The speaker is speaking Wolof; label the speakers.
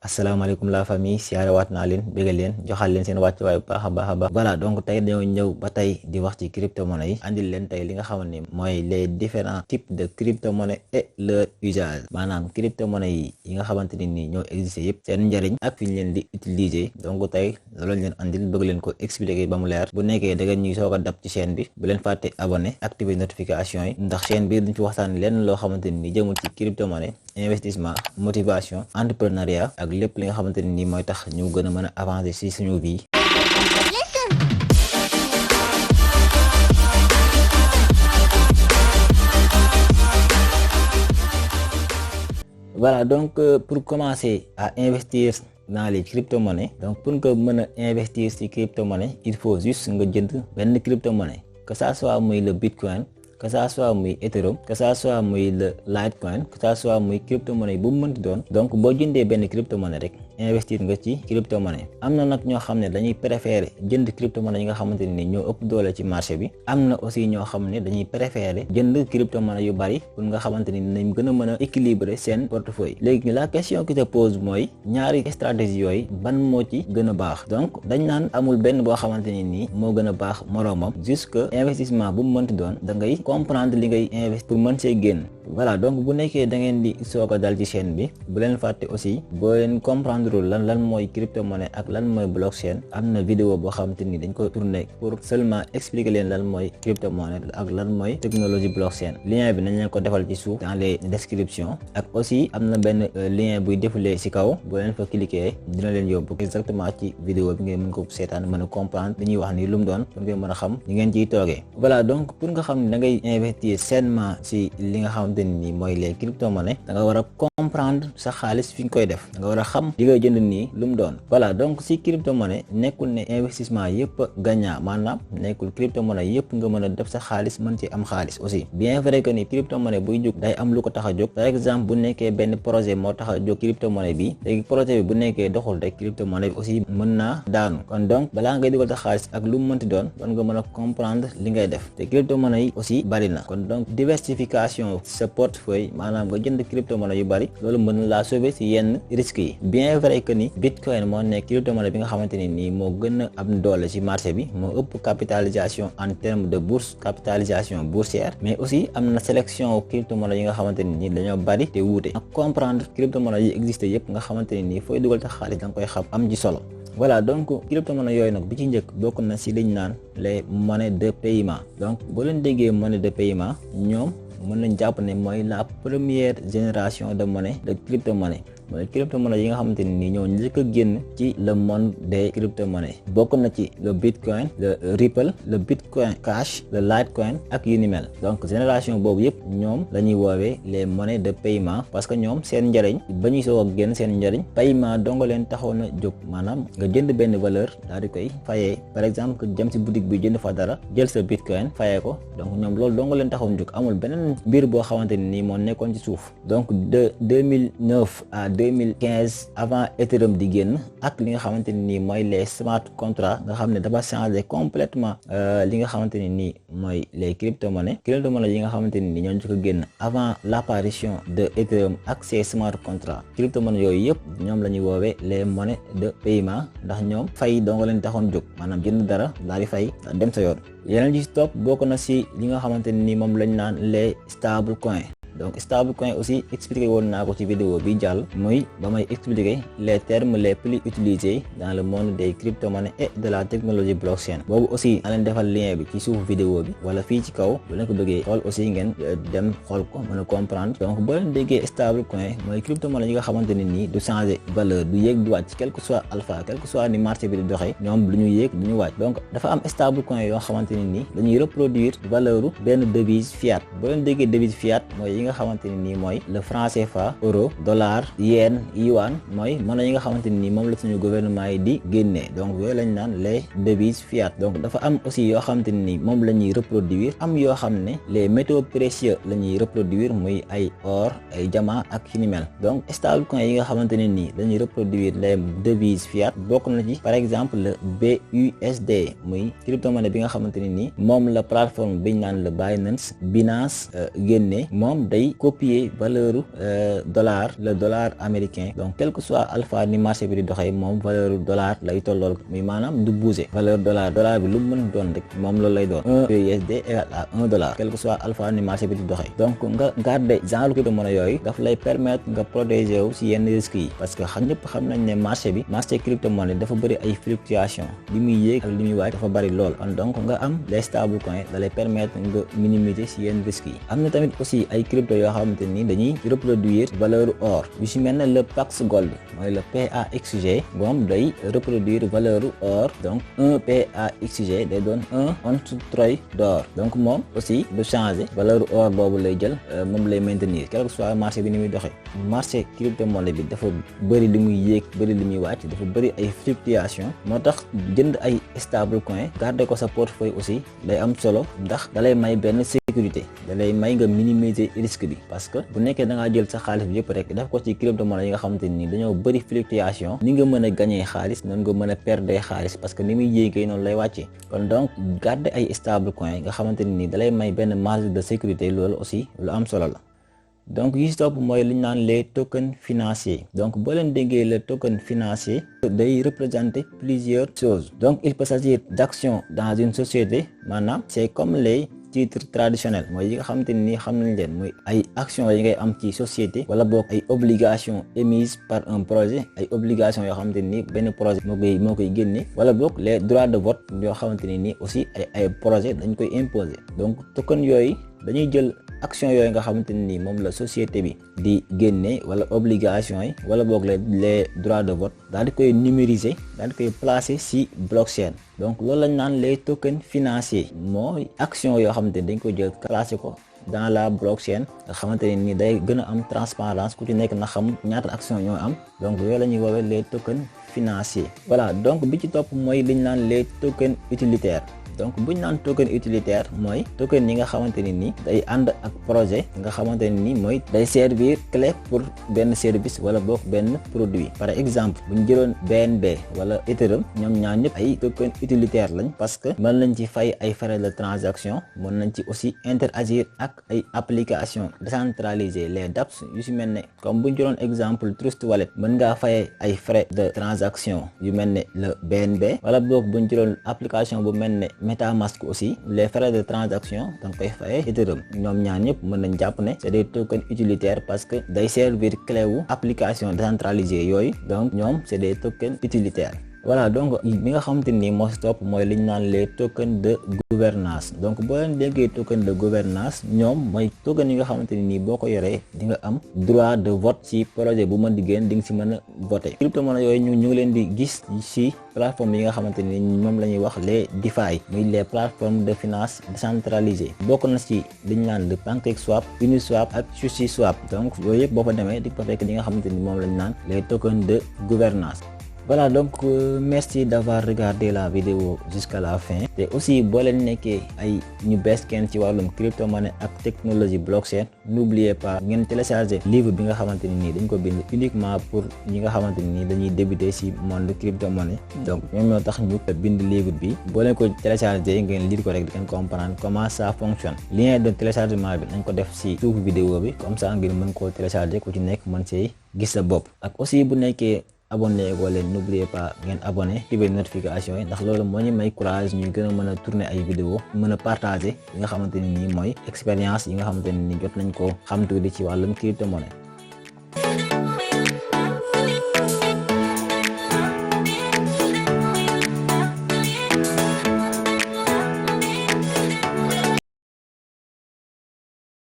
Speaker 1: asalaamaaleykum la famille siyaarewaat naa leen bégal leen joxal leen seen wàccuwaay bu baax a baax a baax voilà donc tey dañoo ñëw ba tey di wax ci crypto-monnaie yi andil leen tey li nga xamante ni mooy les différents types de crypto-monnaie et leur usage maanaam crypto-monnaie yi nga xamante ni nii ñoo existé yëpp seen njëriñ ak fi ñu leen di utiliser donc tey loolu leen andil bëgg leen ko expliquer ba mu leer bu nekkee da ngeen ñuy soog a dab ci chaîne bi bu leen fàtte abonné activer notification yi ndax chaîne bi duñ fi waxtaan lenn loo xamante ni jëmul ci crypto-monnaie investissement motivation entrepreneuriat ak lépp li nga xamante ne nii mooy tax ñu gën a mën a avancer ci suñu vie. Voilà donc pour commencer à investir dans les crypto-monnaies donc pour nga mën a investir ci crypto-monnaie il faut juste nga jënd benn crypto-monnaie que ça soit muy le bitcoin que ça soit muy Ethereum que ça soit muy le Litecoin que ça soit muy crypto-monnaie bu mu mënti doon donc boo jëndee benn crypto-monnaie rek investir nga ci crypto-monnaie am na nag ñoo xam ne dañuy préférer jënd crypto-monnaie yi nga xamante ne ni ñoo ëpp doole ci marché bi am na aussi ñoo xam ne dañuy préférer jënd crypto-monnaie yu bari pour nga xamante ni nañ gën a mën a équilibrer seen portefeuille léegi la question qui se pose mooy ñaari stratégie yooyu ban moo ci gën a baax donc dañ naan amul benn boo xamante ni nii moo gën a baax moroomam jusque investissement bu mu mënti doon da ngay comprendre li ngay investir pour mën see génn voilà donc bu nekkee da ngeen di soog a dal ci chaîne bi bu leen fàtte aussi boo leen comprendre lan mooy crypto-monnaie ak lan mooy blockchain am na vidéo boo xamante ni dañ ko tourné pour seulement expliquer leen lan mooy crypto-monnaie ak lan mooy technologie blockchain lien bi nañ leen ko defal ci suuf dans les descriptions ak aussi am na benn lien buy défilé ci kaw boo leen fa cliquer dina leen yóbbu exactement ci vidéo bi ngeen mën ko seetaan mën a comprendre li ñuy wax ni lu mu doon pour ngeen mën a xam ni ngeen ciy toogee voilà donc pour nga xam ne da ngay investir sainement ci li nga xamante ni mooy les crypto-monnaies da nga war a comprendre sa xaalis fi nga koy def da nga war a xam li ngay jënd nii lu mu doon voilà donc ci crypto-monnaie nekkul ne investissement yëpp gagnant maanaam nekkul crypto-monnaie yëpp nga mën a def sa xaalis mën ci am xaalis aussi bien vrai que ni crypto-monnaie buy jóg day am lu ko tax a jóg par exemple bu nekkee benn projet moo tax a jóg crypto-monnaie bi léegi projet bi bu nekkee doxul rek crypto-monnaie bi aussi mën naa daanu kon donc balaa ngay dugal sa xaalis ak lu mu mënti doon war nga mën a comprendre li ngay def te crypto-monnaie yi aussi bari na kon donc diversification sa portefeuille maanaam nga jënd crypto-monnaie yu bari loolu mën na laa sauver ci yenn risques yi bien vrai que ni bitcoin moo nekk crypto-monnaie bi nga xamante ni nii moo gën a am doole ci marché bi moo ëpp capitalisation en termes de bourse capitalisation boursière mais aussi am na sélection crypto-monnaie yi nga xamante ni nii dañoo bari te wuute ak comprendre crypto-monnaie yi existé yëpp nga xamante ni nii fooy dugal ta xaalis da nga koy xam am ci solo voilà donc crypto-monnaie yooyu nag bi ci njëkk bokk na ci liñ naan les monnaies de paiement donc boo leen déggee monnaie de paiement ñoom mën nañ jàpp ne mooy la première génération de monnaie de crypto-monnaie mooy crypto-monnaie yi nga xamante ni ñoo njëkk a génn ci le monde des crypto-monnaies bokk na ci le bitcoin le Ripple le bitcoin cash le Litecoin ak yu ni mel donc génération boobu yëpp ñoom la ñuy woowee les monnaies de paiement parce que ñoom seen njëriñ ba ñuy soog a génn seen njëriñ paiement donga leen taxoon a jóg maanaam nga jënd benn valeur daal di koy fayee par exemple que jëm ci boutique bi jënd fa dara jël sa bitcoin fayee ko donc ñoom loolu donga leen taxoon jóg amul beneen mbir boo xamante ni nii moo nekkoon ci suuf donc de 2009 à 2015 avant Ethereum di génn ak li nga xamante ni nii mooy les smart contracts nga xam ne dafa changer complètement li nga xamante ni nii mooy les crypto-monnaies yi nga xamante ni nii ñoo njëkk a génn avant l'apparition de Ethereum ak ces smart contracts crypto-monnaies yooyu yëpp ñoom la ñuy woowee les monnaies de paiement ndax ñoom fay dong leen taxoon jóg maanaam jënd dara daal di fay dem sa yoon yeneen ci topp bokk na ci li nga xamante ni nii moom lañ naan les stable coins donc stable coin aussi expliqué woon naa ko ci vidéo bi jàll muy ba may expliquer les termes les plus utilisés dans le monde des crypto-monnaies et de la technologie blockchain boobu aussi na leen defal lien bi ci suuf vidéo bi wala fii ci kaw bu leen ko bëggee xool aussi ngeen dem xool ko mën a comprendre donc boo leen déggee stable coin mooy crypto-monnaie yi nga xamante ne nii du changer valeur du yéeg du wàcc quel que soit alpha quel que soit ni marché bi di doxee ñoom du ñu yéeg du ñu wàcc donc dafa am stable coin yoo xamante ne nii dañuy reproduire valeur benn devise fiat boo leen déggee devise fiat mooy nga xamante ni nii mooy le franc CFA euro dollar yen yuan mooy monnaie yi nga xamante ni nii moom la suñu gouvernement yi di génnee donc yooyu lañ naan les devises fiat donc dafa am aussi yoo xamante ni nii moom la ñuy reproduire am yoo xam ne les métaux précieux la ñuy reproduire muy ay or ay diamant ak yu ni mel donc stablecoin yi nga xamante ne nii dañuy reproduire les devises fiat bokk na ci par exemple le BUSD muy crypto-monnaie bi nga xamante ne nii moom la plateforme biñ naan le Binance génnee moom day copier valeur dollar le dollar américain donc quel que soit alpha ni marché bi di doxee moom valeur dollar lay tollool muy maanaam du bouger valeur dollar bi lu mu mën doon rek moom loolu lay doon 1 USD égale à 1 dollar quel que soit alpha ni marché bi di doxee donc nga garder genre crypto-monnaie yooyu daf lay permettre nga protéger wu si yenn risques yi parce que ñëpp xam nañ ne marché crypto-monnaie dafa bëri ay fluctuation li muy yéeg ak li muy wàcc dafa bëri lool kon donc nga am les stable coins da lay permettre nga minimiser si yenn risques yi am na tamit aussi ay crypto yoo xamante ni dañuy reproduire valeur or yu si mel ne le Pax Gold mooy le PAXG moom day reproduire valeur or donc 1 PAXG day doon 1 once troy d'or donc moom aussi du changer valeur or boobu lay jël moom lay maintenir quel que soit marché bi ni muy doxee marché crypto-monnaie bi dafa bëri li muy yéeg bëri li muy wàcc dafa bëri ay fluctuation moo tax jënd ay stable coin garder ko sa portefeuille aussi day am solo ndax dalay may benn sécurité dalay may nga minimiser risque bi parce que bu nekkee da ngaa jël sa xaalis bi yëpp rek daf ko ci crypto-monnaie yi nga xamante ni dañoo bëri fluctuation ni nga mën a gagner xaalis noonu nga mën a perdre xaalis parce que ni muy yéegee noonu lay wàccee kon donc garder ay stable coin nga xamante ni dalay may benn marge de sécurité loolu aussi lu am solo la. donc yi si topp mooy li ñu naan les tokens financiers donc boo leen déggee le token financier day représenter plusieurs choses donc il peut s'agir d'actions dans une société maanaam c'est comme les titres traditionnels mooy yi nga xamante ni xam nañ leen muy ay actions yi ngay am ci société wala boog ay obligations émises par un projet ay obligations yoo xamante ni benn projet moo koy génne wala boog les droits de vote yoo xamante ni aussi ay projet dañ koy imposer donc token yooyu dañuy jël action yooyu nga xamante ni moom la société bi di génne wala obligation yi wala boog les droits de vote daal di koy numériser daal di koy placer ci blockchain donc loolu lañ naan les tokens financiers mooy action yoo xamante ni dañ ko jël placer ko dans la blockchain nga xamante ne ni day gën a am transparence ku ci nekk na xam ñaata action ñoo am donc yooyu la ñuy woowee les tokens financiers voilà donc bi ci topp mooy liñ naan les tokens utilitaires donc bu ñu naan token utilitaire mooy token yi nga xamante ne ni day ànd ak projet nga xamante ne ni mooy day servir clé pour benn service wala boog benn produit par exemple bu ñu jëloon BNB wala Ethereum ñoom ñaar ñëpp ay token utilitaire lañ parce que mën nañ ci fay ay frais de transaction mën nañ ci aussi interagir ak ay applications décentralisées les dApps yu si mel ne comme bu ñu jëloon exemple Trust Wallet mën ngaa fayee ay frais de transaction yu mel ne le BNB wala boog bu ñu jëloon application bu mel ne MetaMask aussi les frais de transaction danga koy fayee Ethereum ñoom ñaar ñëpp mën nañ jàpp ne c'est des tokens utilitaires parce que day servir clé wu application décentralisée yooyu donc ñoom c'est des tokens utilitaires. voilà donc bi nga xamante ni moo si topp mooy li ñu naan les tokens de gouvernance donc boo leen déggee token de gouvernance ñoom mooy token yi nga xamante ni boo ko yoree di nga am droit de vote ci projet bu mën di génn di nga si mën a voter crypto-monnaie yooyu ñu ngi leen di gis ci plateforme yi nga xamante ni moom la ñuy wax les DeFi muy les plateformes de finance décentralisées bokk na ci li ñu naan le PancakeSwap Uniswap ak SushiSwap donc yooyu yëpp boo fa demee di ko fekk di nga xamante ni moom la ñu naan les tokens de gouvernance voilà donc merci d'avoir regardé la vidéo jusqu'à la fin te aussi boo leen nekkee ay ñu bees kenn ci wàllum crypto-monnaie ak technologie blockchain n'oubliez pas ngeen télécharger livre bi nga xamante ni dañ ko bind uniquement pour ñi nga xamante ni dañuy débuter ci monde crypto-monnaie donc ñoom ñoo tax ñu bind livre bi boo leen ko télécharger ngeen lire ko rek di ngeen comprendre comment ça fonctionne lien de téléchargement bi nañ ko def ci suufu vidéo bi comme ça ngeen mën koo télécharger ku ci nekk mën see gis sa bopp ak aussi bu nekkee abonné ko leen n'oubliez pas ngeen abonné activer notification yi ndax loolu moo ñu may courage ñuy gën a mën a tourner ay vidéo mën a partager yi nga xamante ni mooy expérience yi nga xamante ni jot nañ ko xam tuuti ci wàllum crypto-monnaie